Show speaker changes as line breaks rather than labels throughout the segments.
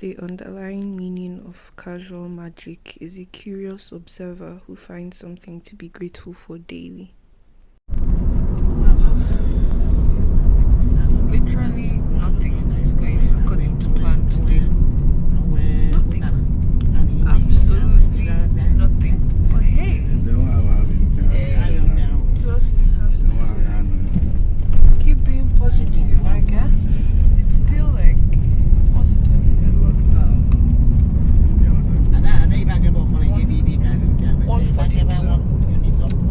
The underlying meaning of casual magic is a curious observer who finds something to be grateful for daily. Literally nothing is going according to plan today. Nothing. Absolutely nothing. But hey, just have to keep being positive, I guess. It's still like, what's the time? 1:42.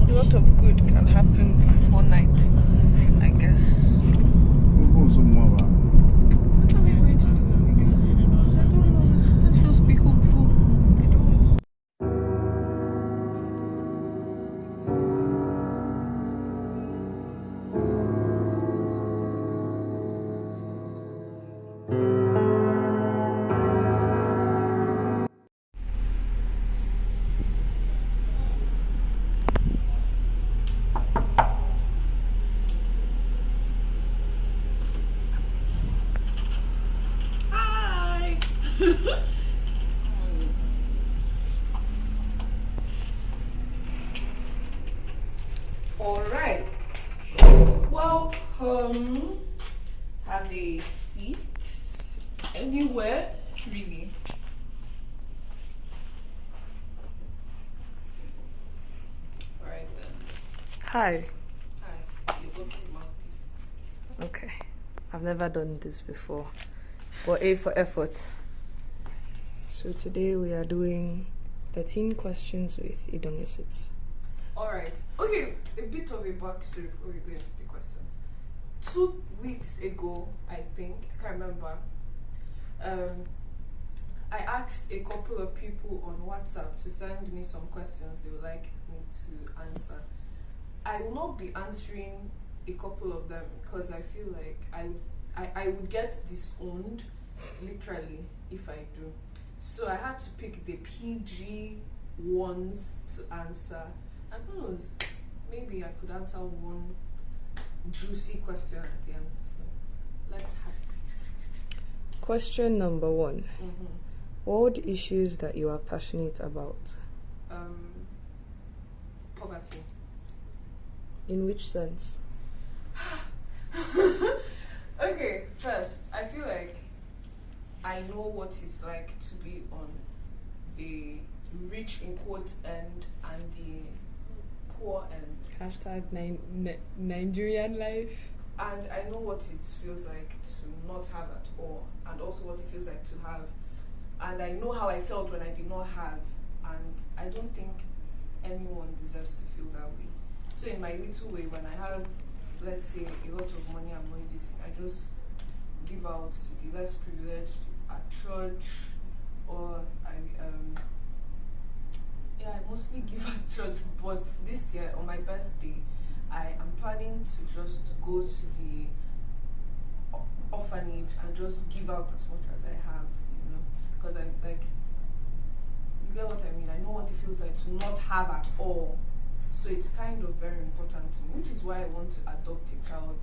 A lot of good can happen before night, I guess. What are we going to do again? I don't know. Let's just be hopeful. I don't want to. Alright, welcome. Have a seat anywhere, really. Alright then. Hi. Hi, you go for the mouthpiece. Okay, I've never done this before, but A for effort. So today we are doing 13 questions with Idongesit. Alright, okay, a bit of a backstory before we go into the questions. 2 weeks ago, I think, I can't remember, I asked a couple of people on WhatsApp to send me some questions they would like me to answer. I will not be answering a couple of them because I feel like I would get disowned, literally, if I do. So I had to pick the PG ones to answer. And who knows, maybe I could answer one juicy question at the end. So let's have it. Question number 1. World issues that you are passionate about? Poverty. In which sense? Okay, first, I feel like I know what it's like to be on the rich in quotes end and the poor end. Hashtag Nigerian life. And I know what it feels like to not have at all, and also what it feels like to have. And I know how I felt when I did not have, and I don't think anyone deserves to feel that way. So in my little way, when I have, let's say, a lot of money I'm not using, I just give out to the less privileged at church, or I mostly give at church. But this year on my birthday, I am planning to just go to the orphanage and just give out as much as I have, you know, because I like, you get what I mean. I know what it feels like to not have at all. So it's kind of very important to me, which is why I want to adopt a child,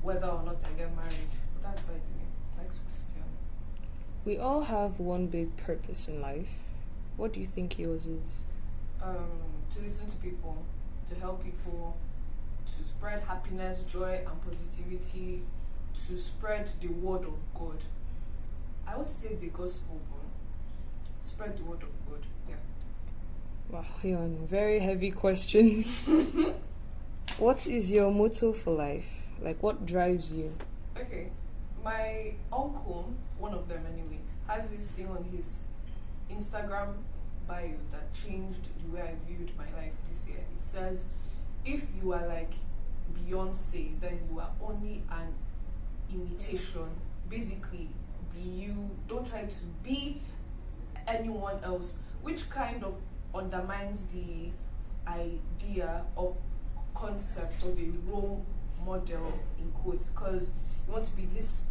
whether or not I get married. But that's by the way. Next question. We all have one big purpose in life. What do you think yours is? To listen to people, to help people, to spread happiness, joy, and positivity, to spread the word of God. I want to say the gospel, but spread the word of God. Yeah. Wow, you're on very heavy questions. What is your motto for life? Like, what drives you? Okay, my uncle, one of them anyway, has this thing on his Instagram bio that changed the way I viewed my life this year. It says, if you are like Beyonce, then you are only an imitation. Basically, be you. Don't try to be anyone else, which kind of undermines the idea or concept of a role model, in quotes, because you want to be this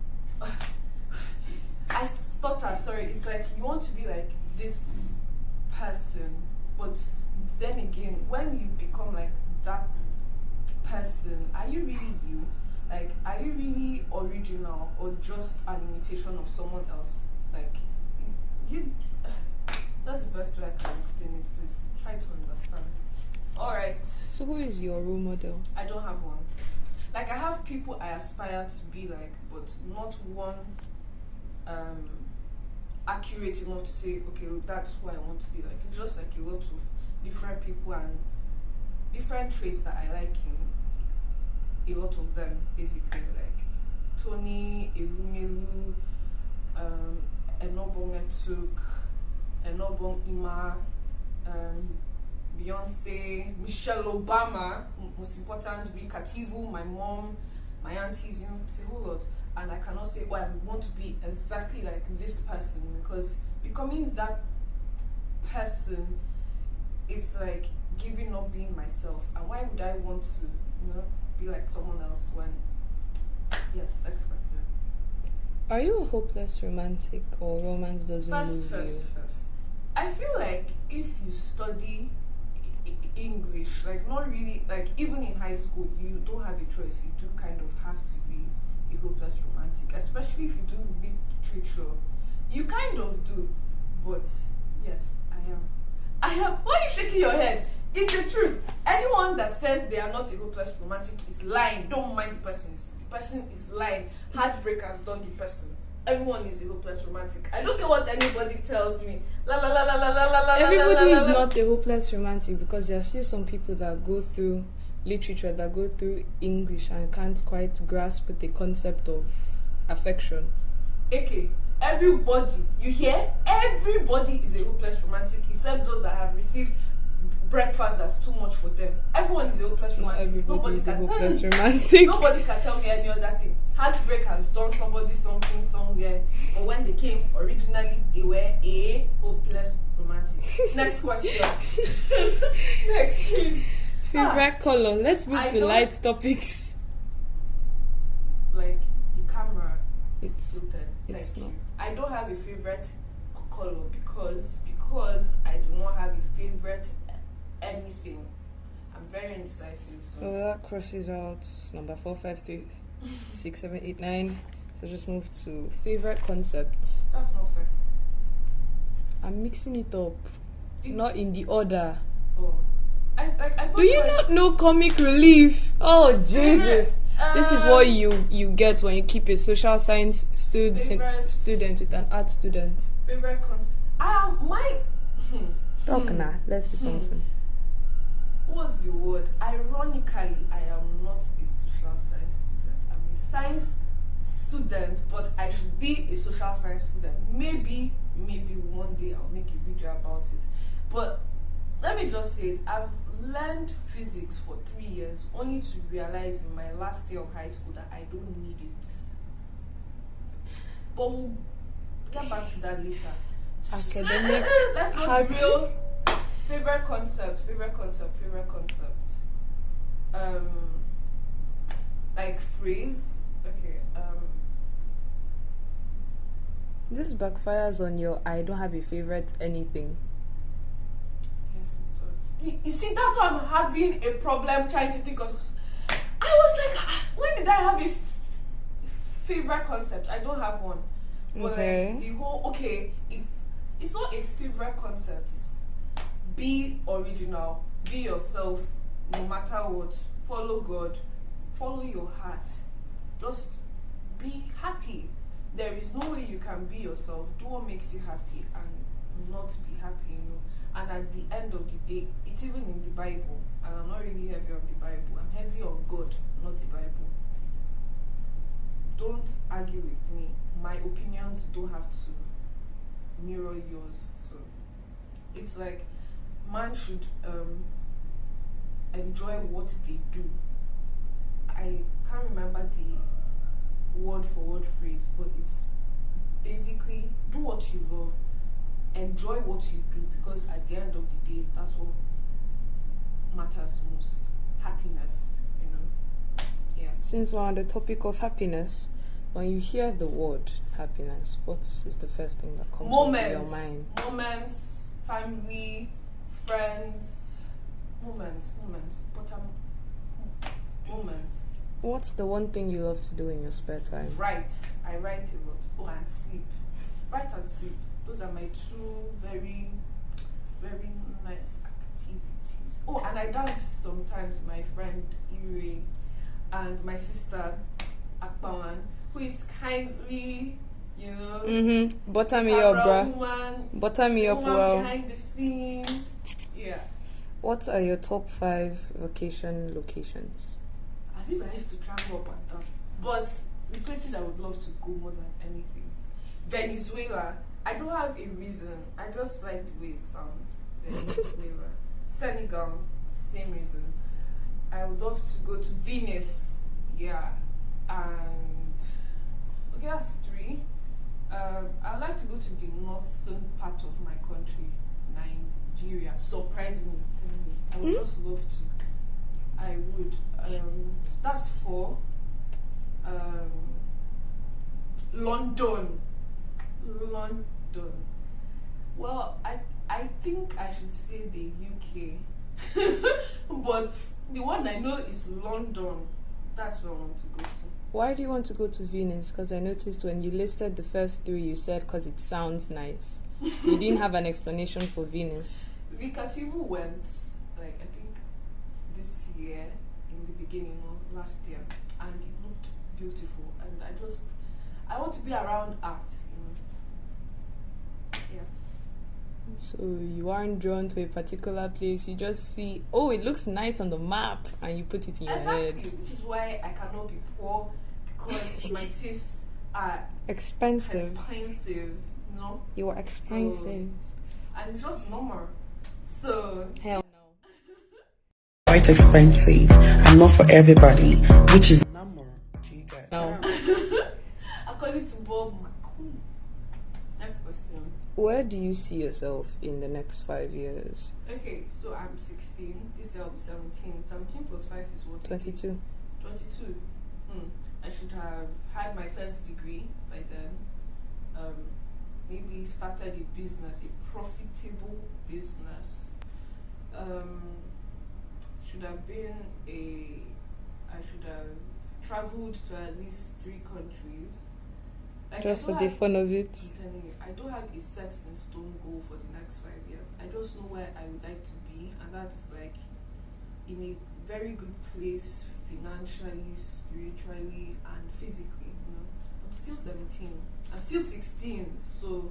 I stutter, sorry. It's like you want to be like this person, but then again, when you become like that person, are you really you? Like, are you really original or just an imitation of someone else? Like, you, that's the best way I can explain it. Please try to understand. All right.
So who is your role model?
I don't have one. Like I have people I aspire to be like, but not one accurate enough to say, okay, that's who I want to be like. It's just like a lot of different people and different traits that I like in a lot of them, basically. Like Tony, Ewumelu, Enobong Etuk, Enobong Ima, Beyonce, Michelle Obama, most important, V Kativu, my mom, my aunties, it's a whole lot. And I cannot say, I want to be exactly like this person, because becoming that person is like giving up being myself. And why would I want to, be like someone else when? Yes, next question.
Are you a hopeless romantic, or romance doesn't move you?
First. I feel like if you study English, like not really, like even in high school, you don't have a choice. You do kind of have to be a hopeless romantic, especially if you do literature. You kind of do, but yes, I am. Why are you shaking your head? It's the truth. Anyone that says they are not a hopeless romantic is lying. Don't mind the person. The person is lying. Heartbreak has done the person. Everyone is a hopeless romantic. I don't care what anybody tells me. La la la la la la la la.
Everybody is not a hopeless romantic, because there are still some people that go through literature, that go through English and can't quite grasp the concept of affection.
Okay, everybody, you hear? Everybody is a hopeless romantic except those that have received breakfast that's too much for them. Everyone is a hopeless romantic.
Everybody is a hopeless romantic.
Nobody can tell me any other thing. Heartbreak has done somebody something somewhere, or when they came originally, they were a hopeless romantic. Next question. Next, please.
Favorite color. Let's move to light topics.
Like the camera.
It's
tilted.
It's not.
I don't have a favorite color because I do not have a favorite anything. I'm very indecisive.
So that crosses out number 4, 5, 3, 6, 7, 8, 9. So just move to favorite concept.
That's not fair.
I'm mixing it up, not in the order.
Oh.
Do you not know comic relief? Oh Jesus! This is what you get when you keep a social science student with an art student.
Favorite concept.
Talk now. Let's see something.
What's the word? Ironically, I am not a social science student. I'm a science student, but I should be a social science student. Maybe one day I'll make a video about it. But let me just say it. I've learned physics for 3 years, only to realize in my last year of high school that I don't need it. But we'll get back to that later.
Academic.
Let's go to real favorite concept. Like phrase. Okay.
This backfires on your I don't have a favorite anything.
Yes, it does. You see, that's why I'm having a problem trying to think of. I was like, when did I have a favorite concept? I don't have one. But
Okay.
like the whole if it's not a favorite concept, it's be original, be yourself, no matter what. Follow God, follow your heart. Just be happy. There is no way you can be yourself, do what makes you happy, and not be happy, And at the end of the day, it's even in the Bible, and I'm not really heavy on the Bible. I'm heavy on God, not the Bible. Don't argue with me. My opinions don't have to mirror yours. So it's like man should enjoy what they do. I can't remember the word for word phrase, but it's basically do what you love, enjoy what you do, because at the end of the day, that's what matters most. Happiness, Yeah.
Since we're on the topic of happiness, when you hear the word happiness, what is the first thing that comes into your mind?
Moments, family, friends, moments. Moments.
What's the one thing you love to do in your spare time?
Write. I write a lot. Oh, and sleep. Write and sleep. Those are my two very, very nice activities. Oh, and I dance sometimes with my friend Ire and my sister Akpawan, who is kindly,
Butter me up, bruh.
Woman,
Butter me up well.
Behind the scenes. Yeah.
What are your top 5 vacation locations?
As if I used to travel up and down. But the places I would love to go more than anything. Venezuela. I don't have a reason. I just like the way it sounds. Venezuela. Senegal. Same reason. I would love to go to Venice. Yeah. And okay, that's 3. I'd like to go to the northern part of my country, Nigeria. Surprisingly, I would just love to. I would. That's 4. London. Well, I think I should say the UK, but the one I know is London. That's where I want to go to.
Why do you want to go to Venice? Because I noticed when you listed the first 3, you said because it sounds nice. You didn't have an explanation for Venice.
Vikativu went, like, I think this year, in the beginning of last year, and it looked beautiful. And I want to be around art, Yeah.
So you aren't drawn to a particular place, you just see, oh, it looks nice on the map, and you put it in your head.
Exactly, which is why I cannot be poor, because my tastes are
expensive. You are expensive.
So, and it's just normal. So
hell no.
Quite expensive and not for everybody, which is normal. Do you get
no.
According to Bob McCool. Next question.
Where do you see yourself in the next 5 years?
Okay, so I'm 16. This year I'll be 17. 17 plus 5 is what?
22.
22. I should have had my first degree by then. Maybe started a business, a profitable business. I should have traveled to at least 3 countries. Like,
just for the fun of it.
I'm telling you, I don't have a set in stone goal for the next 5 years. I just know where I would like to be, and that's like in a very good place financially, spiritually, and physically. I'm still 17. I'm still 16, so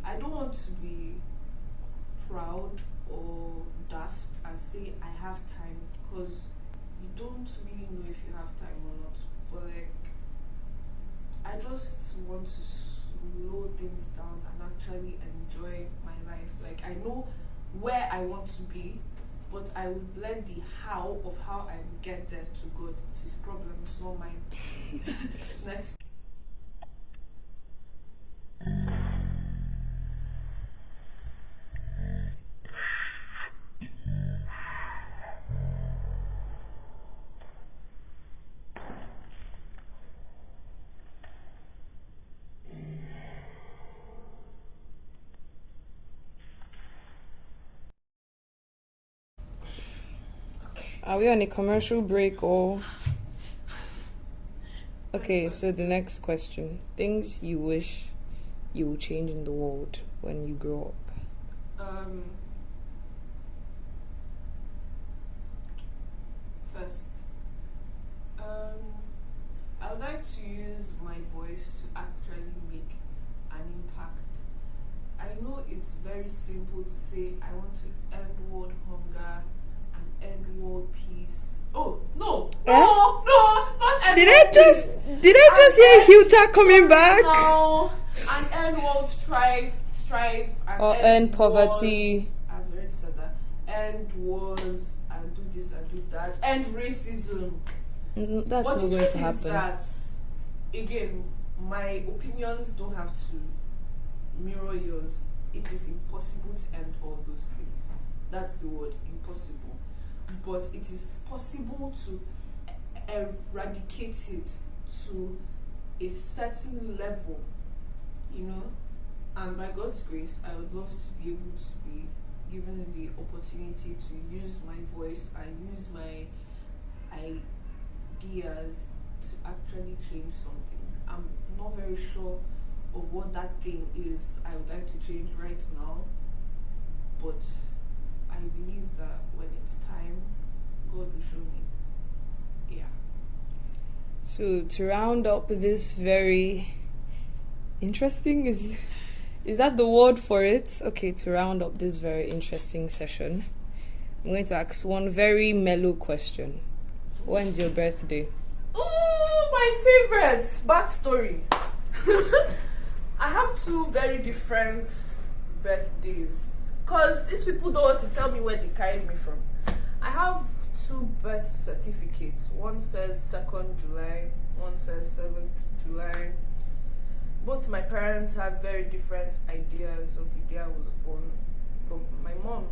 I don't want to be proud or daft and say I have time, because you don't really know if you have time or not. But like, I just want to slow things down and actually enjoy my life. Like, I know where I want to be, but I would let the how of how I will get there to God. It's his problem, it's not mine. Next.
Are we on a commercial break or? Okay, so the next question. Things you wish you would change in the world when you grow up.
First, I would like to use my voice to actually make an impact. I know it's very simple to say I want to end world hunger and end world peace. Oh no, not end
Did
world
I just hear Hilta coming back?
No, and end world strife and
or end poverty.
Wars. I've already said that. End wars and do this and do that. End racism.
That's not going to happen.
That, again, my opinions don't have to mirror yours. It is impossible to end all those things. That's the word, impossible. But it is possible to eradicate it to a certain level, and by God's grace, I would love to be able to be given the opportunity to use my voice and use my ideas to actually change something. I'm not very sure of what that thing is I would like to change right now, but I believe that when it's time, God will show me. Yeah.
So to round up this very interesting is that the word for it? Okay, to round up this very interesting session, I'm going to ask one very mellow question. When's your birthday?
Oh, my favorite backstory. I have two very different birthdays because these people don't want to tell me where they carried me from. I have two birth certificates. One says 2nd July, one says 7th July. Both my parents have very different ideas of the day I was born. But my mom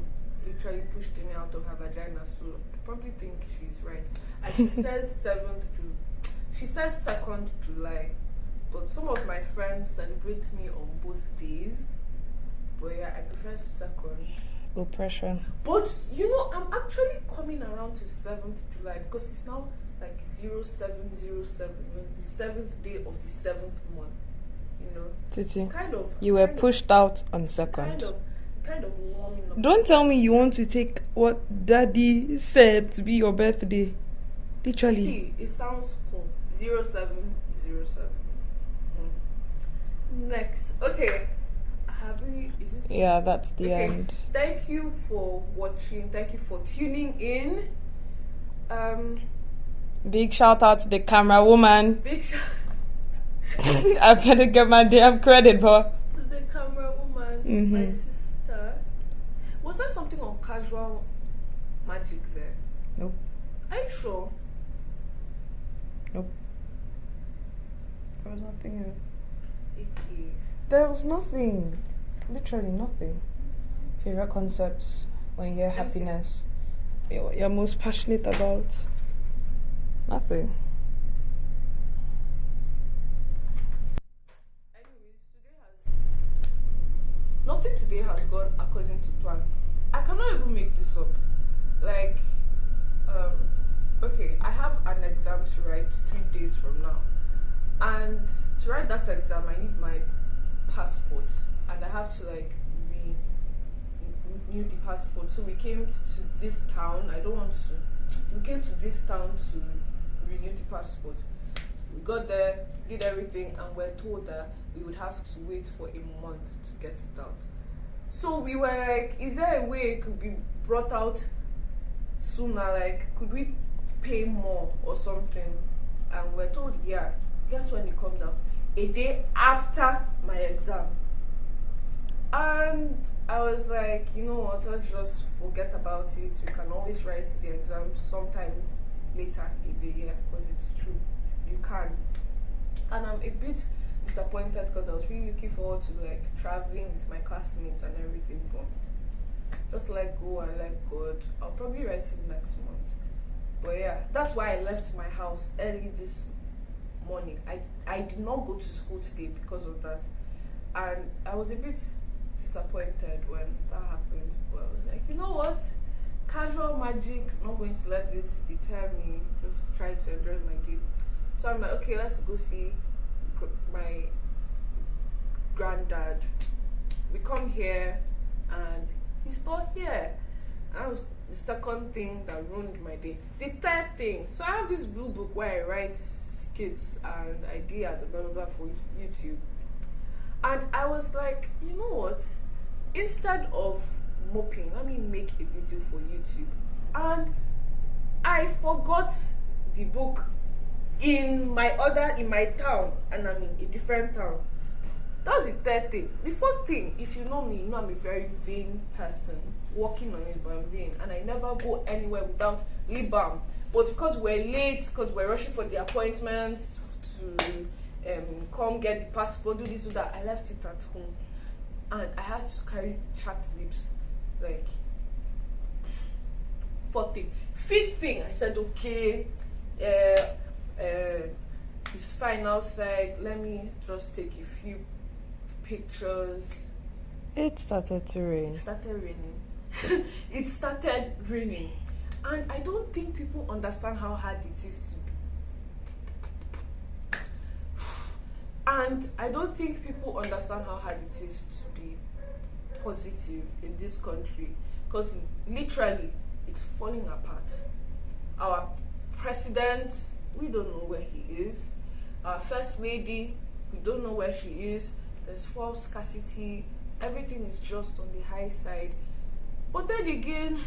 literally pushed me out of her vagina, so I probably think she's right. And she says 2nd July. But some of my friends celebrate me on both days. But yeah, I prefer 2nd.
Oppression.
But you know, I'm actually coming around to 7th July because it's now like 0707, the 7th day of the 7th month. You know,
Titi,
kind of.
You were pushed out on 2nd.
Kind of warming up.
Don't tell me you want to take what Daddy said to be your birthday. Literally.
See, it sounds cool. 0707. Next, okay. Is this
yeah, that's the end.
Thank you for watching. Thank you for tuning in.
Big shout out to the camera woman.
Big shout
I better get my damn credit, bro.
to the camera woman, my sister. Was there something on casual magic there?
Nope.
Are you sure?
Nope. There was nothing here.
Okay.
There was nothing. Literally nothing. Favorite concepts when you hear happiness. You're most passionate about. Nothing.
Nothing today has gone according to plan. I cannot even make this up. Like, okay, I have an exam to write 3 days from now. And to write that exam, I need my passport. And I have to, like, renew the passport. So we came to this town. We came to this town to renew the passport. We got there, did everything, and we're told that we would have to wait for a month to get it out. So we were like, is there a way it could be brought out sooner? Like, could we pay more or something? And we're told, yeah. Guess when it comes out? A day after my exam. And I was like, you know what, let's just forget about it. We can always write the exam sometime later in the year, because it's true. You can. And I'm a bit disappointed because I was really looking forward to like traveling with my classmates and everything, but just let go and let God. I'll probably write it next month. But yeah, that's why I left my house early this morning. I did not go to school today because of that, and I was a bit disappointed when that happened. But I was like, you know what, casual magic, I'm not going to let this deter me. Just try to enjoy my day. So I'm like, okay, let's go see my granddad. We come here and he's not here. That was the second thing that ruined my day. The third thing, so I have this blue book where I write skits and ideas and blah blah blah for YouTube. And I was like, you know what? Instead of moping, let me make a video for YouTube. And I forgot the book in my town, and I'm in a different town. That was the third thing. The fourth thing, if you know me, you know I'm a very vain person, working on it, but I'm vain, and I never go anywhere without lip balm. But because we're late, because we're rushing for the appointments to come get the passport, do this, do that, I left it at home, and I had to carry chapped lips. Like, fourth thing. Fifth thing, I said, okay, it's fine outside, let me just take a few pictures.
It started to rain.
It started raining. And I don't think people understand how hard it is to And I don't think people understand how hard it is to be positive in this country, because literally it's falling apart. Our president, we don't know where he is. Our first lady, we don't know where she is. There's false scarcity. Everything is just on the high side. But then again,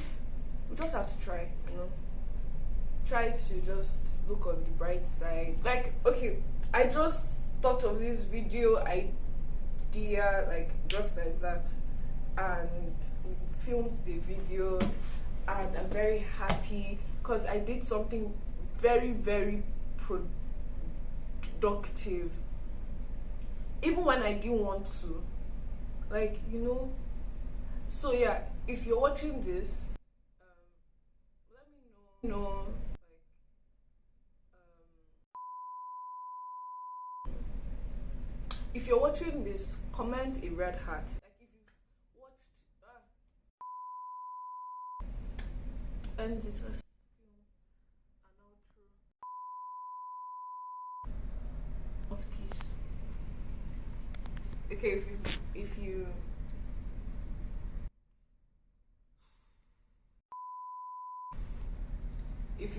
we just have to try, try to just look on the bright side. Like, okay, I just thought of this video idea, like just like that, and we filmed the video, and I'm very happy because I did something very, very productive, even when I didn't want to, like, so yeah, if you're watching this, let me know, if you're watching this, comment a red heart. Like if you've watched and it has an outro. What peace. Okay, if you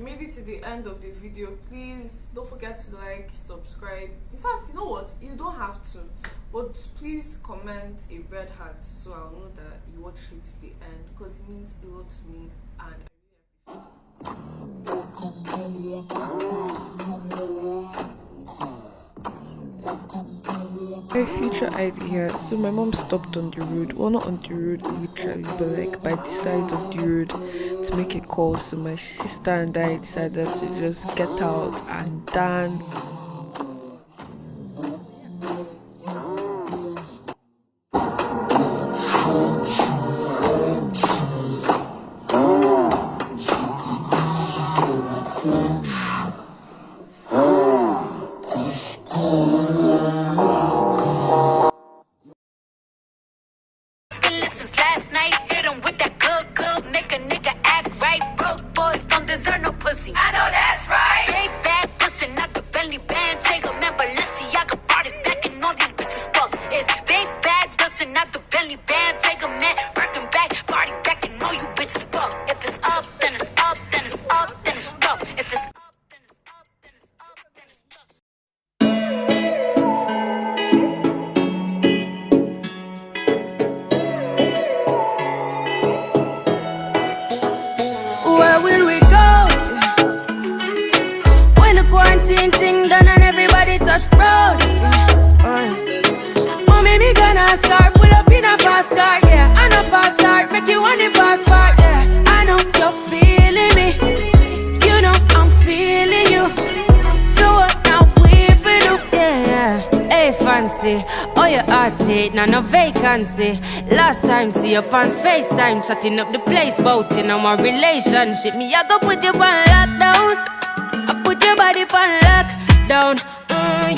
made it to the end of the video, please don't forget to like, subscribe. In fact, you know what, you don't have to, but please comment a red heart so I'll know that you watched it to the end, because it means a lot to me and
My future idea. So my mom stopped on the road. Well, not on the road literally, but like by the side of the road to make a call. So my sister and I decided to just get out and dance.
I know that's right. Big bag, pussy, not the belly band. Take a man, Balenciaga, brought it back, and all these bitches fuck. It's big bags, bustin' not the belly band. Take a man, working back, brought it back, and all you bitches fuck. If it's up, then it's up, then it's up, then it's up. If it's up, then it's up, then it's up, then it's up.
Where will we go? When the quarantine thing done and everybody touch road. Mommy, me gonna start, pull up in a fast car, yeah. I know fast start, make you want the fast part, yeah. I know you're feeling me, you know I'm feeling you. So what now we feel do, yeah. Hey fancy, oh your heart state, now no vacancy. Last time see you on FaceTime, chatting up the place, bout in our relationship. Me I go put you on lockdown, I put your body on lockdown.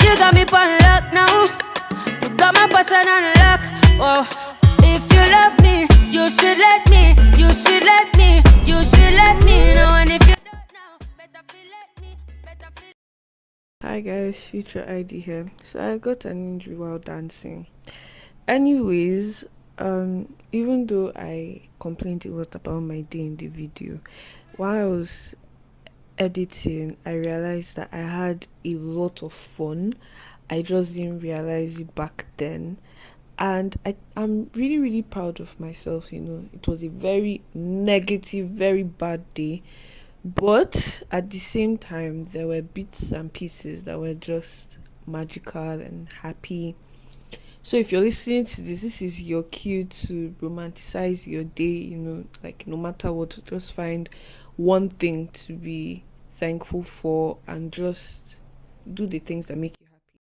You got me on lock now, you got my passion on lock. Oh, if you love me, you should let me, you should let me, you should let me know. And if you don't know, better feel let me, better feel.
Hi guys, future ID here. So I got an injury while dancing. Anyways, even though I complained a lot about my day in the video, while I was editing, I realized that I had a lot of fun. I just didn't realize it back then. And I'm really, really proud of myself. It was a very negative, very bad day. But at the same time, there were bits and pieces that were just magical and happy. So if you're listening to this is your cue to romanticize your day, like no matter what, just find one thing to be thankful for and just do the things that make you